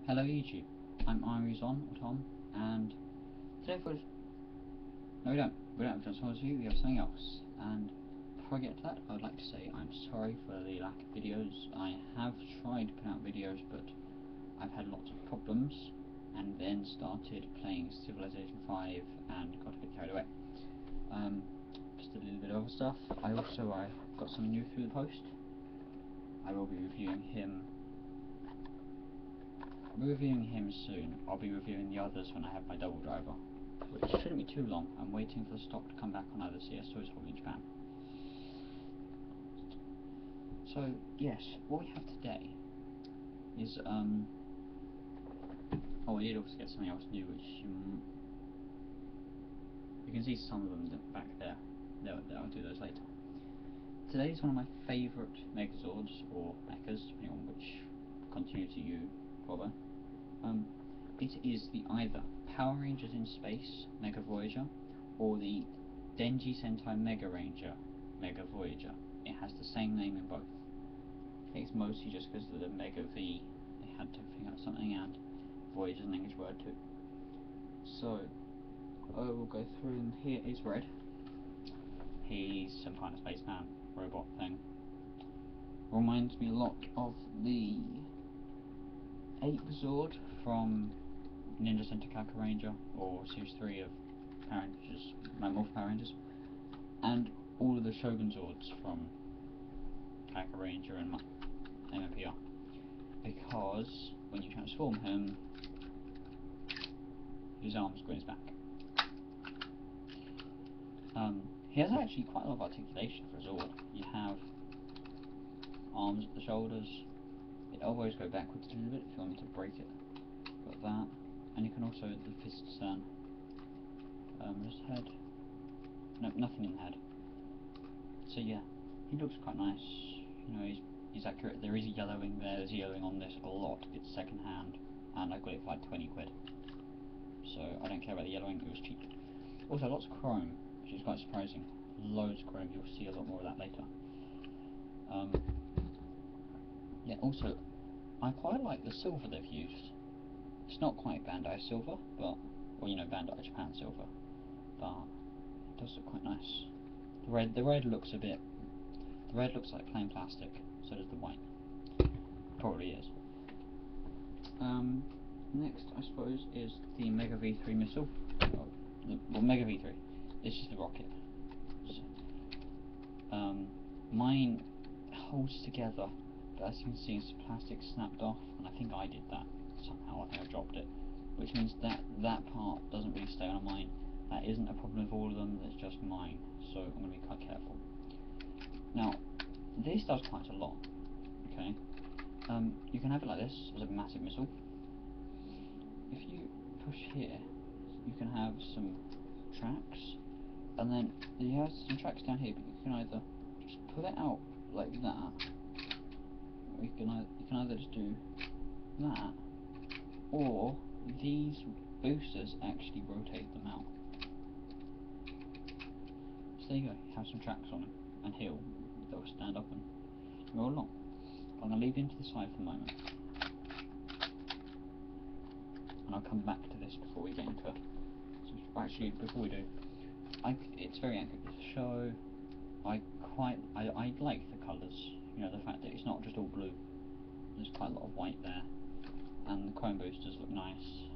Hello YouTube, I'm Irizon, or Tom, and today for... No, we don't have Transformers Review, we have something else. And before I get to that, I would like to say I'm sorry for the lack of videos. I have tried to put out videos, but I've had lots of problems, and then started playing Civilization 5 and got a bit carried away. Just a little bit of other stuff. I got some news through the post. I will be reviewing him. I'll be reviewing him soon. I'll be reviewing the others when I have my double driver, which shouldn't be too long. I'm waiting for the stock to come back on either CS or in Japan. So yes, what we have today is oh, I did also get something else new, which you can see some of them back there. I'll do those later. Today is one of my favourite Megazords, or mechas, depending on which continuity you follow. It is the either Power Rangers in Space Mega Voyager or the Denji Sentai Megaranger Mega Voyager. It has the same name in both. I think it's mostly just because of the Mega V, they had to figure out something, and Voyager is an English word too. So I will go through them. Here is Red. He's some kind of spaceman robot thing. Reminds me a lot of the Ape Zord from Ninja Center Ranger, or Series 3 of Power Rangers, Morph Power Rangers, and all of the Shogun Zords from Ranger and MMPR, because when you transform him, his arms go in his back. He has actually quite a lot of articulation for a Zord. You have arms at the shoulders, the elbows go backwards a little bit if you want me to break it, like that, and you can also, the fists turn. His head, no, nothing in the head. So yeah, he looks quite nice, you know, he's accurate. There is a yellowing there, there's yellowing on this a lot, it's second hand, and I got it for like 20 quid. So I don't care about the yellowing, it was cheap. Also lots of chrome, which is quite surprising. Loads of chrome, you'll see a lot more of that later. Yeah, also, I quite like the silver they've used. It's not quite Bandai silver, but, or you know, Bandai Japan silver, but it does look quite nice. The red looks a bit, the red looks like plain plastic, so does the white. Probably is. Next, I suppose, is the Mega V3 missile. Well, Mega V3. This is the rocket. So, mine holds together, but as you can see, the plastic snapped off, and I think I did that somehow. I think I dropped it, which means that part doesn't really stay on mine. That isn't a problem with all of them. That's just mine. So I'm going to be quite careful. Now, this does quite a lot. Okay. You can have it like this as a massive missile. If you push here, you can have some tracks, and then you have some tracks down here, but you can either just pull it out like that, or you can either just do that, or these boosters actually rotate them out. So there you go, you have some tracks on them, and they'll stand up and roll along. I'm going to leave you to the side for the moment, and I'll come back to this before we get into it. So actually, before we do, it's very accurate to show. I like the colours, you know, the fact that it's not just all blue. There's quite a lot of white there, and the chrome boosters look nice.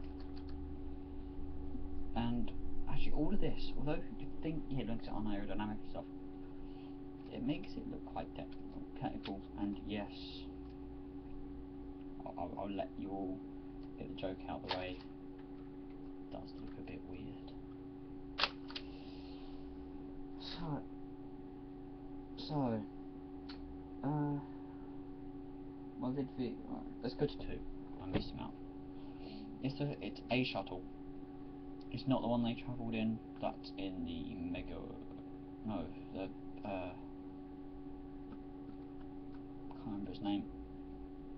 And actually, all of this, although you think, yeah, it looks at aerodynamic stuff, it makes it look quite technical. And yes, I'll let you all get the joke out of the way. It does look a bit weird. So, well, let's go to 2. I'm missing out. It's a shuttle. It's not the one they travelled in. That's in the can't remember his name.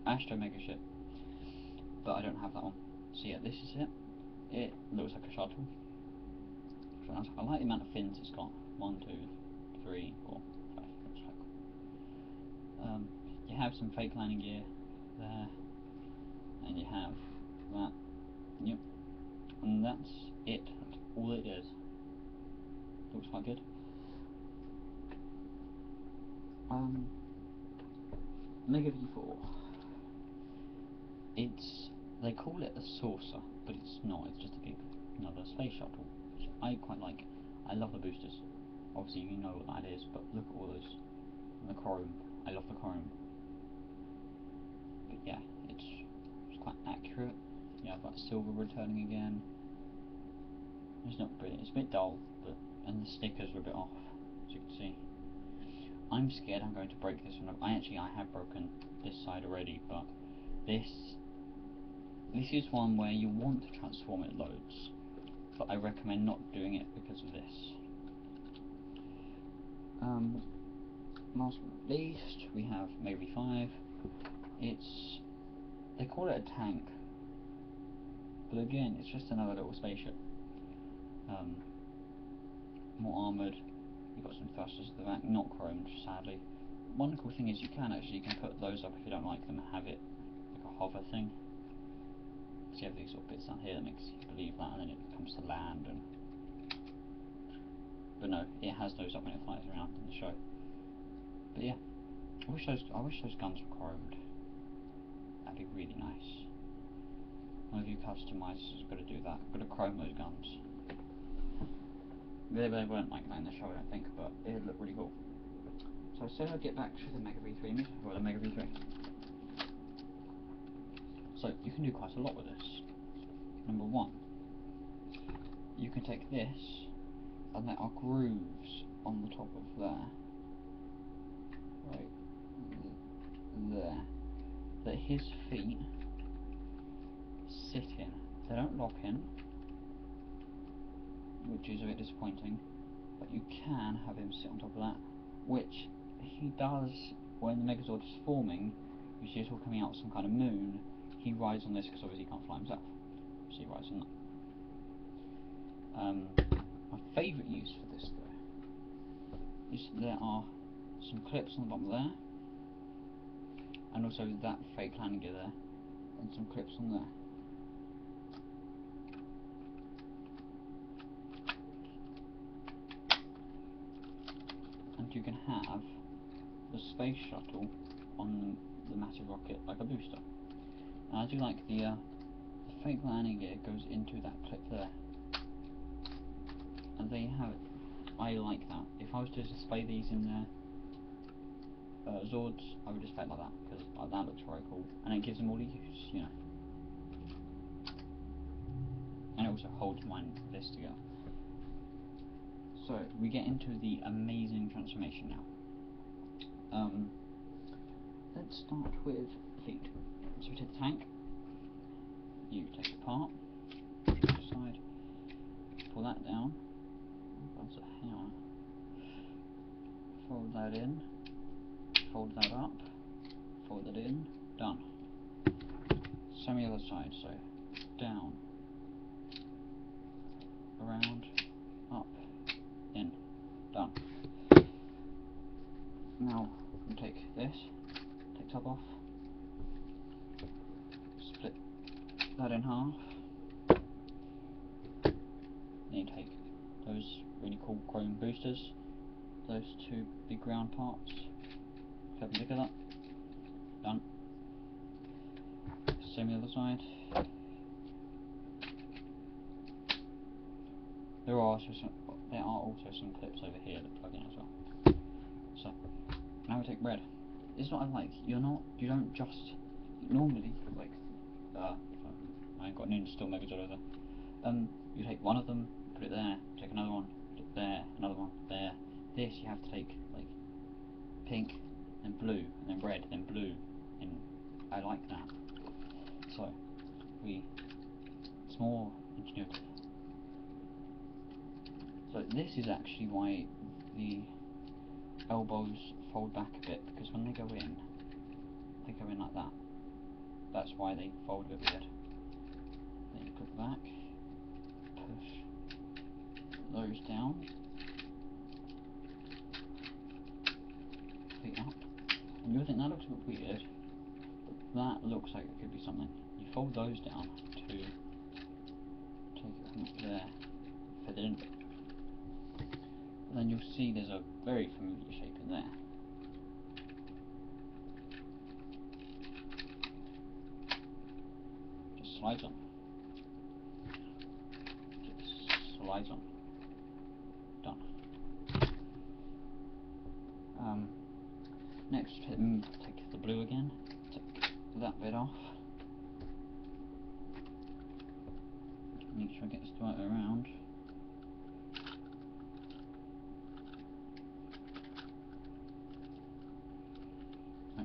Astro Mega ship. But I don't have that one. So yeah, this is it. It looks like a shuttle. I like the amount of fins it's got. 1, 2, 3, 4, 5. Looks quite cool. You have some fake landing gear there, and you have that. Yep. And that's it. That's all it is. Looks quite good. Mega V4. They call it a saucer, but it's not. It's just another space shuttle, which I quite like. I love the boosters. Obviously, you know what that is, but look at all those. And the chrome. I love the chrome. But yeah, it's quite accurate. You have that silver returning again. It's not brilliant. It's a bit dull, and the stickers are a bit off, as you can see. I'm scared I'm going to break this one. I have broken this side already, but this is one where you want to transform it loads, but I recommend not doing it because of this. Last but not least, we have Mega V5. They call it a tank, but again, it's just another little spaceship. More armoured. You've got some thrusters at the back, not chromed, sadly. One cool thing is you can put those up if you don't like them and have it like a hover thing. So you have these sort of bits down here that makes you believe that, and then it comes to land. But no, it has those up when it flies around in the show. But yeah, I wish those guns were chromed. That'd be really nice. One of you customizers has got to do that. Got to chrome those guns. They weren't like that in the show, I don't think, but it looked really cool. So I said I'd get back to the Mega V3 or the Mega V3. So you can do quite a lot with this. Number one, you can take this, and there are grooves on the top of there, right there, that his feet sit in. They don't lock in, which is a bit disappointing, but you can have him sit on top of that, which he does when the Megazord is forming. You see it's all coming out of some kind of moon. He rides on this because obviously he can't fly himself, so he rides on that. My favourite use for this though is there are some clips on the bottom there, and also that fake landing gear there, and some clips on there. And you can have the space shuttle on the massive rocket like a booster. And I do like the fake landing gear goes into that clip there. And there you have it. I like that. If I was to display these in their Zords, I would display it like that, because that looks very cool. And it gives them all the use, you know. And it also holds this together. So, we get into the amazing transformation now. Let's start with feet. So we take the tank, you take it apart, side, pull that down, fold that in, fold that up, fold that in, done. Same the other side, so down, around, up, in, done. Now we take this, take top off, split that in half, then you take those really cool chrome boosters, those two big round parts, perpendicular, done. Same the other side. There are also some clips over here that plug in as well. So now we take red. It's not like you don't just normally like I ain't got an install Megazord over there. You take one of them, put it there, take another one, put it there, another one there. This you have to take like pink, then blue, and then red, then blue, and I like that. So it's more intuitive. So this is actually why the elbows fold back a bit, because when they go in like that. That's why they fold a bit weird. Then you put it back, push those down, feet up, and you'll think that looks a bit weird, but that looks like it could be something. you fold those down to take it from up there, fit it in. And then you'll see there's a very familiar shape in there. Just slides on. Just slides on. Done. Next, take the blue again. Take that bit off. Make sure it gets the right way around.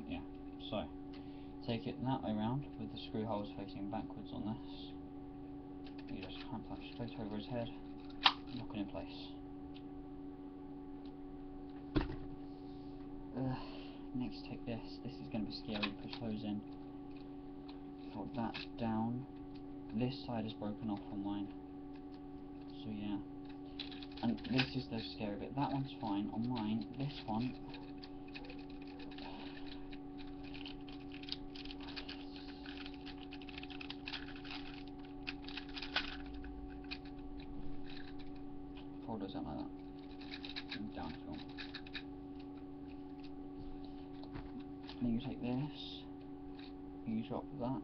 Yeah, so take it that way around with the screw holes facing backwards on this. You just clamp that straight over his head, lock it in place. Next, take this. This is going to be scary. Push those in. Fold that down. This side is broken off on mine. So yeah. And this is the scary bit. That one's fine. On mine, this one. Fold those out like that. And down if you want. Then you take this, you drop that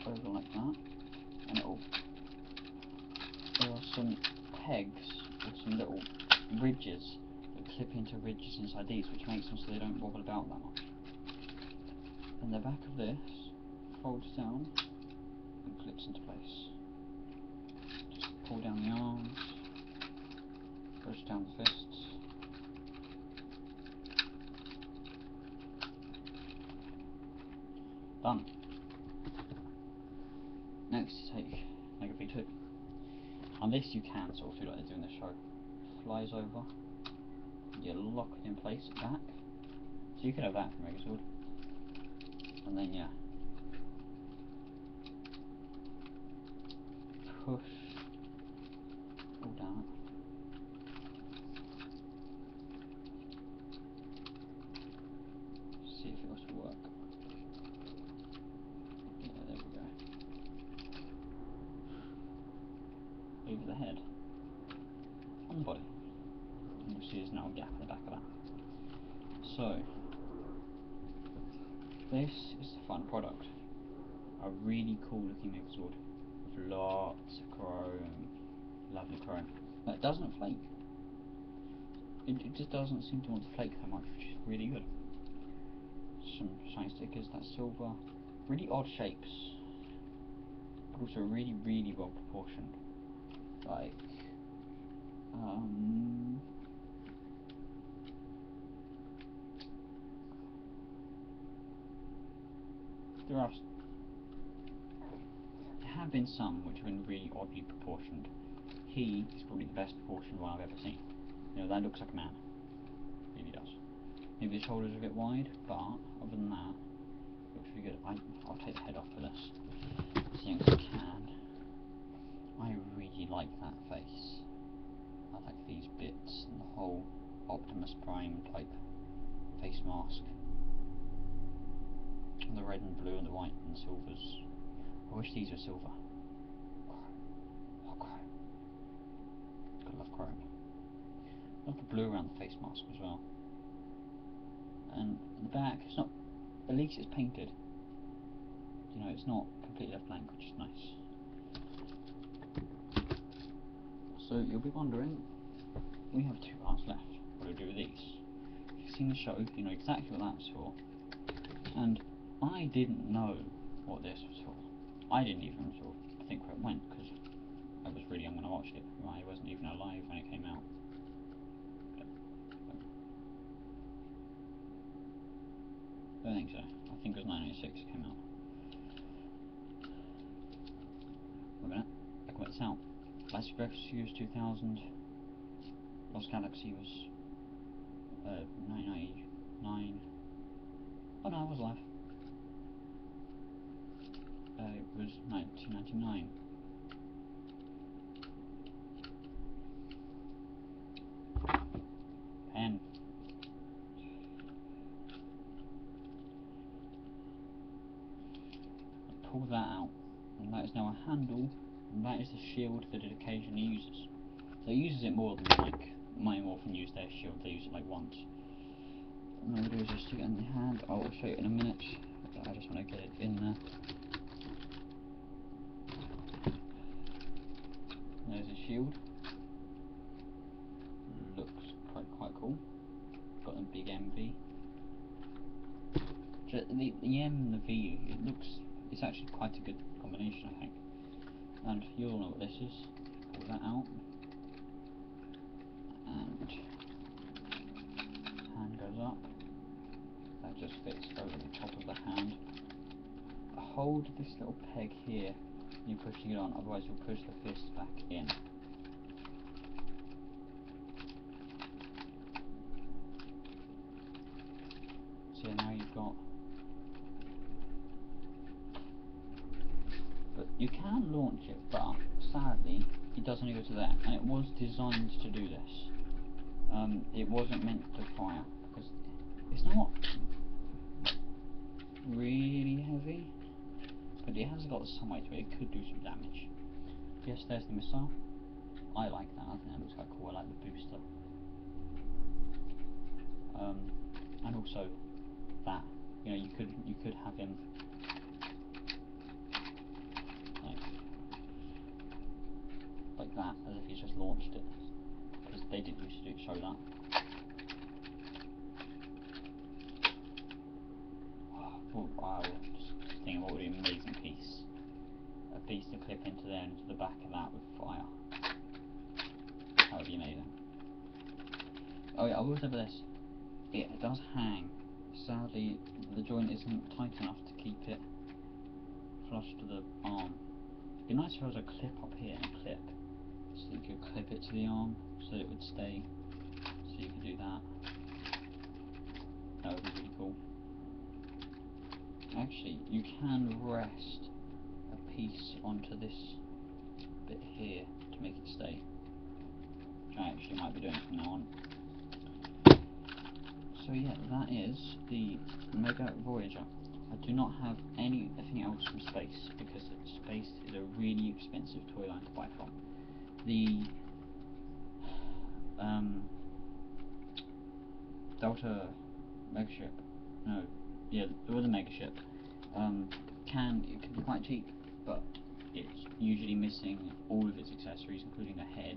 over like that, and there are some pegs, or some little ridges that clip into ridges inside these, which makes them so they don't wobble about that much. And the back of this folds down and clips into place. Just pull down the arms, push down the fists. Done. Next, take Mega V2. On this, you can sort of do like they do in the show. Flies over, you lock it in place back. So you could have that for Megazord. And then, yeah, push all down. See if it was to work. Over the head, on the body, and you'll see there's now a gap in the back of that. So, this is the final product. A really cool looking Megazord with lots of chrome, lovely chrome. But it doesn't flake. It just doesn't seem to want to flake that much, which is really good. Some shine stickers, that's silver. Really odd shapes, but also really, really well proportioned. Like, there have been some which have been really oddly proportioned. He is probably the best proportioned one I've ever seen. You know, that looks like a man. Really does. Maybe the shoulders are a bit wide, but other than that, it looks really good. I'll take the head off for this, as young as I can. I really like that face. I like these bits and the whole Optimus Prime type face mask. And the red and blue and the white and silvers. I wish these were silver. Oh, chrome. Gotta love chrome. I love the blue around the face mask as well. And the back, it's not, at least it's painted. You know, it's not completely left blank, which is nice. So you'll be wondering, we have 2 parts left. What do we do with these? If you've seen the show, you know exactly what that's for. And I didn't know what this was for. I didn't even sort of think where it went, because I was really young when I watched it. I wasn't even alive when it came out. I don't think so. I think it was 1996 it came out. Wait a minute. Back when it's out. Last Rescue was 2000. Lost Galaxy was 1999. Oh no, I was alive. It was 1999. Pen. Pull that out. and that is now a handle, and that is the shield that it occasionally uses. So it uses it more than like might often use their shield, they use it like once. And all we do is just stick it in the hand. I will show you in a minute, but I just want to get it in there. There's a shield. Looks quite cool. Got a big MV. The M and the V, it's actually quite a good combination, I think. And you all know what this is. Pull that out. And hand goes up. That just fits over the top of the hand. Hold this little peg here. You're pushing it on, otherwise you'll push the fist back in. So now you've got. But you can launch it, but sadly it does only go to that, and it was designed to do this. It wasn't meant to fire because it's not really heavy, but it has got some weight to it. It could do some damage. Yes, there's the missile. I like that. I think that looks quite cool. I like the booster. And also that, you know, you could have him like that, as if he's just launched it, because they did used to show that. Oh, wow, just thinking what would be an amazing piece. A piece to clip into there, into the back of that with fire. That would be amazing. Oh yeah, I will say for this, it does hang. Sadly, the joint isn't tight enough to keep it flush to the arm. It'd be nice if there was a clip up here and a clip, so you could clip it to the arm so that it would stay. So you could do that. That would be really cool. Actually, you can rest a piece onto this bit here to make it stay. Which I actually might be doing from now on. So yeah, that is the Mega Voyager. I do not have anything else from space because space is a really expensive toy line to buy from. The Delta Megaship, no, yeah, the Megaship, can be quite cheap, but it's usually missing all of its accessories, including a head,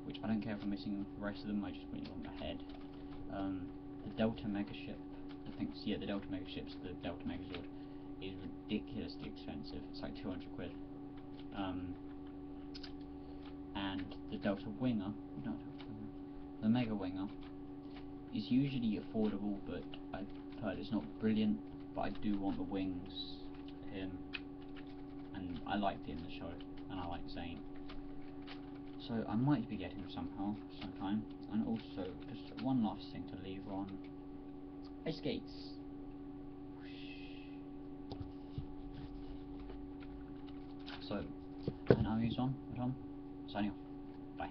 which I don't care if I'm missing the rest of them. I just really want the head. The Delta Megaship, I think, yeah, the Delta Megaship's the Delta Megazord, is ridiculously expensive. It's like 200 quid. And the Delta Winger, no, the Mega Winger, is usually affordable, but I've heard it's not brilliant. But I do want the wings for him, and I liked it in the show, and I like Zane. So I might be getting him somehow, sometime. And also, just one last thing to leave on. Ice skates. So, and now he's on, signing off. Bye.